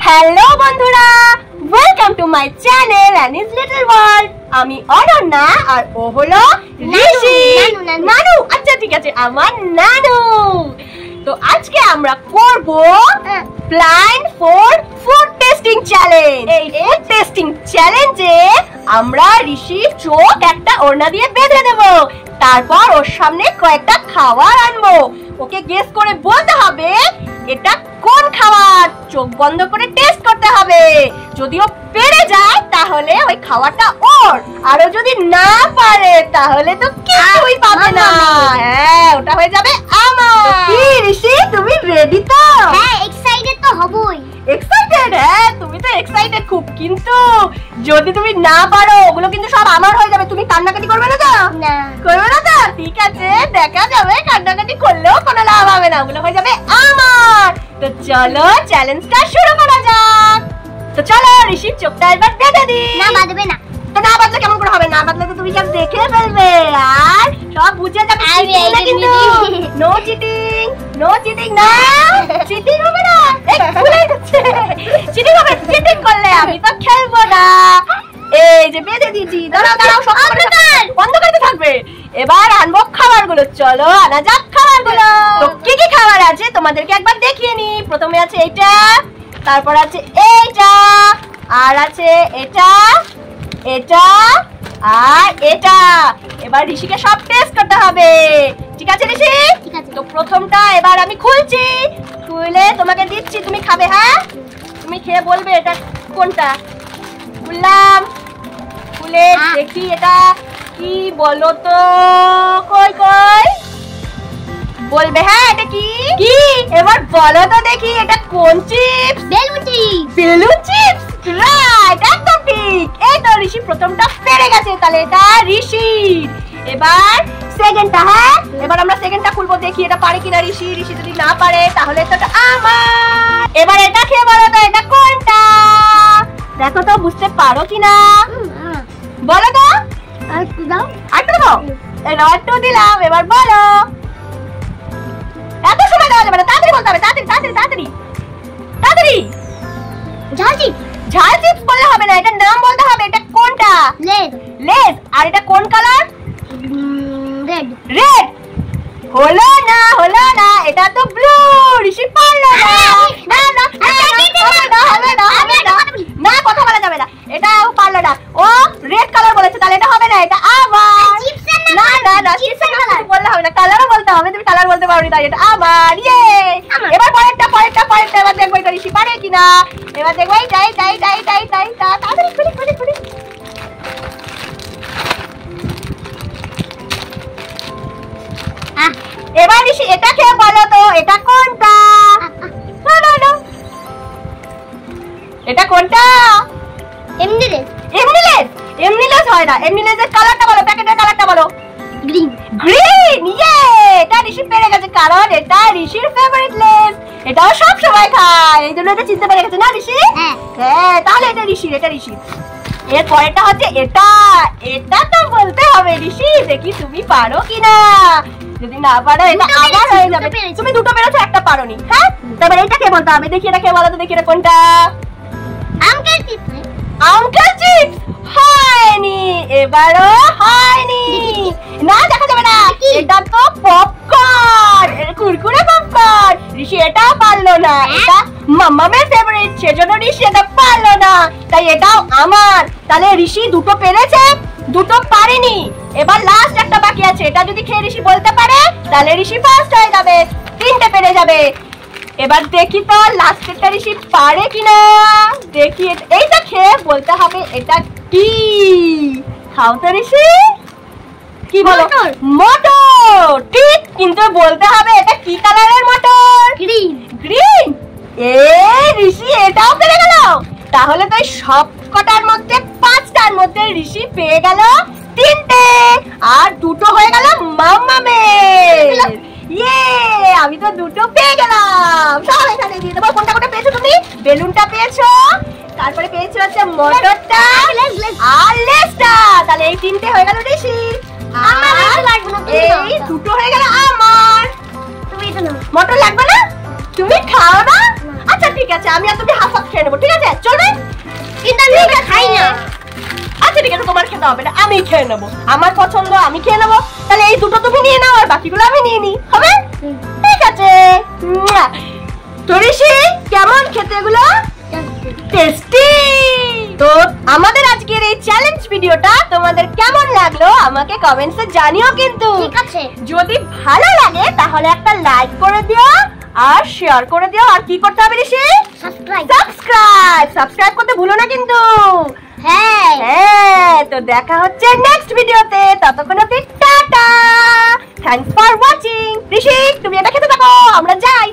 Hello বন্ধুরা, welcome to my channel anise little world. আমি অনন্যা আর ও হলো ঋষি। নানু, আচ্ছা ঠিক আছে, আমার নানু। তো আজকে আমরা করব ব্লাইন্ড ফুড টেস্টিং চ্যালেঞ্জ। এই ফুড টেস্টিং চ্যালেঞ্জে আমরা ঋষির চোখ একটা ওড়না দিয়ে বেঁধে দেব, তারপর ওর সামনে কয়েকটা খাবার আনবো। ওকে গেস করে বলতে হবে এটা কোন খাবার। চোখ বন্ধ করে টেস্ট করতে হবে। যদিও পেরে যায় তাহলে ওই খাবারটা ওর, আর ও যদি না পারে তাহলে তো কিছুই পাবে না। হ্যাঁ, ওটা হয়ে যাবে আমার। কি ঋষি, তুমি রেডি তো? হ্যাঁ, এক্সাইটেড তো হবই। এক্সাইটেড? হ্যাঁ, তুমি তো এক্সাইটেড খুব, কিন্তু যদি তুমি না পারো ওগুলো কিন্তু সব আমার হয়ে যাবে। তুমি কান্নাকাটি করবে না তো? না, করবে না তো? ঠিক আছে, দেখা যাবে। কান্নাকাটি করলেও কোনো লাভ হবে না, ওগুলো হয়ে যাবে আমার। তো চলো চ্যালেঞ্জটা শুরু করা যাক। তো চলো ঋষির চোখটা এবার বেঁধে দিই। না বাঁধবে না। তো না বাঁধলে কেমন করে হবে? না বাঁধলে তো তুমি সব দেখে ফেলবে আর সব বুঝে যাবে। কিন্তু নো চিটিং, নো চিটিং। না চিটিং হবে না, ভুলে যাচ্ছে। চিটিং হবে, চিটিং করলে আমি তো খেলবো না। এই যে বেঁধে দিয়েছি, দাঁড়াও দাঁড়াও, সব বন্ধ করতে থাকবে। এবার আনবো খাবারগুলো। চলো আনা যাক খাবারগুলো। তো কি কি খাবার আছে তোমাদেরকে একবার দেখিয়ে নি। প্রথমে আছে এটা, তারপর আছে এইটা, আর আছে এটা, এটা আর এটা। এবার ঋষিকে সব টেস্ট করতে হবে। ঠিক আছে ঋষি? ঠিক আছে। তো প্রথমটা এবার আমি খুলছি, খুলে তোমাকে দিচ্ছি, তুমি খাবে। হ্যাঁ, তুমি খেয়ে বলবে এটা কোনটা। খুললাম, খুলে দেখি এটা কি বলো তো। কই কই বলবে। হ্যাঁ, এটা কি কি এবার বলো তো দেখি, এটা কোন chips? Balloon chips. Balloon chips, right, একদম ঠিক। এই তো ঋষি প্রথমটা পেরে গেছে, তাহলে এটা ঋষির। এবার সেকেন্ডটা। হ্যাঁ, এবার আমরা সেকেন্ডটা খুলবো, দেখি এটা পারে কিনা ঋষি। ঋষি যদি না পারে তাহলে তো এটা আমার। এবার এটা খেয়ে বলো তো এটা কোনটা। দেখো তো বুঝতে পারো কিনা, বলো তো। আরেকটু দাও। আরেকটু দাও। এবার একটু দিলাম, এবার বলো। এত সময় দেওয়া যাবে না, তাড়াতাড়ি বলতে হবে। তাড়াতাড়ি তাড়াতাড়ি তাড়াতাড়ি তাড়াতাড়ি। ঝাল চিপস। ঝাল চিপস বললে হবে না, এটার নাম বলতে হবে। এটা কোনটা? লেজ। লেজ। আর এটা কোন কালার? রেড। রেড। হলো না, হলো না, এটা তো ব্লু। ঋষি পারলো না। না না, হবে না, হবে না। না, কথা বলা যাবে না, এটাও পারলো না। ও রেড কালার বলেছে, তাহলে এটা হবে না, এটা আবার। না না না, চিপসের কালার বললে হবে না, কালারও বলতে হবে। তুমি কালার বলতে পারোনি, তাই এটা আবার। ইয়ে, এবার পরেরটা পরেরটা পরেরটা। এবার দেখবো এটা ঋষি পারে কিনা। এবার দেখবো এইটাই তাই তাই তাই তাই তা। তাড়াতাড়ি খুলি খুলি খুলি। এবার ঋষি এটা খেয়ে বলো তো এটা কোনটা। না না না, এটা কোনটা? এমনি লেজ। এমনি লেজ? এমনি লেজ হয় না। এমনি লেজের কালারটা বলো, প্যাকেটের কালারটা বলো। গ্রিন। গ্রিন। ইয়ে, এটা ঋষি পেরে গেছে, কারণ এটা ঋষির ফেভারিট লেজ। এটাও সব সময় খায়, এই জন্য এটা চিনতে পেরে গেছে না ঋষি? হ্যাঁ, তাহলে এটা ঋষির, এটা ঋষির। এর পরেরটা হচ্ছে এটা। এটা তো বলতে হবে ঋষি, দেখি তুমি পারো কিনা। যদি না পারো এটা আবার হয়ে যাবে। তুমি দুটো পেরেছো, একটা পারোনি। হ্যাঁ, তবে এটা কে বলতে হবে। দেখি এটা কে বলো তো, দেখি এটা কোনটা। Uncle chips. আঙ্কেল চিপস হয়নি, এবারও হয়নি। না, দেখা যাবে না, এটা তো পপকর্ন, কুরকুরে পপকর্ন। ঋষি এটাও পারলো না, এটা মাম্মামের ফেভারিট, সেজন্য ঋষি এটা পারলো না, তাই এটাও আমার। তাহলে ঋষি দুটো পেরেছে, দুটো পারেনি। এবার লাস্ট একটা বাকি আছে, এটা যদি খেয়ে ঋষি বলতে পারে তাহলে ঋষি ফার্স্ট হয়ে যাবে, তিনটে পেরে যাবে। এবার দেখি তো লাস্টেরটা ঋষি পারে কিনা। দেখি এইটা খেয়ে বলতে হবে এটা কি। খাও তো ঋষি, কি বলো? মটর। ঠিক, কিন্তু বলতে হবে এটা কি কালারের মটর। গ্রিন। গ্রিন। ঋষি এটাও পেরে গেল। তাহলে তো সব কটার মধ্যে, পাঁচটার মধ্যে ঋষি পেয়ে গেল তিনটে, আর দুটো হয়ে গেল মাম্মামের। ইয়ে, আমি তো দুটো পেয়ে গেলাম। সব এখানে দিয়ে দেবো। কোনটা কোনটা পেয়েছো তুমি? বেলুনটা পেয়েছো, তারপরে পেয়েছো হচ্ছে মটরটা আর লেজটা। তাহলে এই তিনটে হয়ে গেল ঋষি, এই দুটো হয়ে গেল আমার। তুমি এটা নাও। মটর লাগবে না, তুমি খাও না। আচ্ছা ঠিক আছে। আছে, আমি আর তুমি হাফ হাফ খেয়ে নেবো, ঠিক আছে? চলবে? কিন্তু আমি এটা খাই না। আচ্ছা ঠিক আছে, তোমার খেতে হবে না, আমি খেয়ে নেবো, আমার পছন্দ আমি খেয়ে নেবো। তাহলে এই দুটো তুমি নিয়ে নাও আর বাকিগুলো আমি নিয়ে নিই, হবে? ঠিক আছে। তো ঋষি, কেমন খেতে এগুলো? টেস্টি। তো আমাদের আজকের এই চ্যালেঞ্জ ভিডিওটা তোমাদের কেমন লাগলো আমাকে কমেন্টসে জানিও কিন্তু। ঠিক আছে। যদি ভালো লাগে তাহলে একটা লাইক করে দিও আর শেয়ার করে দিও। আর কি করতে হবে ঋষি? সাবস্ক্রাইব। সাবস্ক্রাইব করতে ভুলো না কিন্তু। হ্যাঁ। হ্যাঁ, তো দেখা হচ্ছে নেক্সট ভিডিওতে। ততক্ষণ অবধি tata. Thanks for watching. Rishi, তুমি এটা খেতে থাকো, আমরা যাই।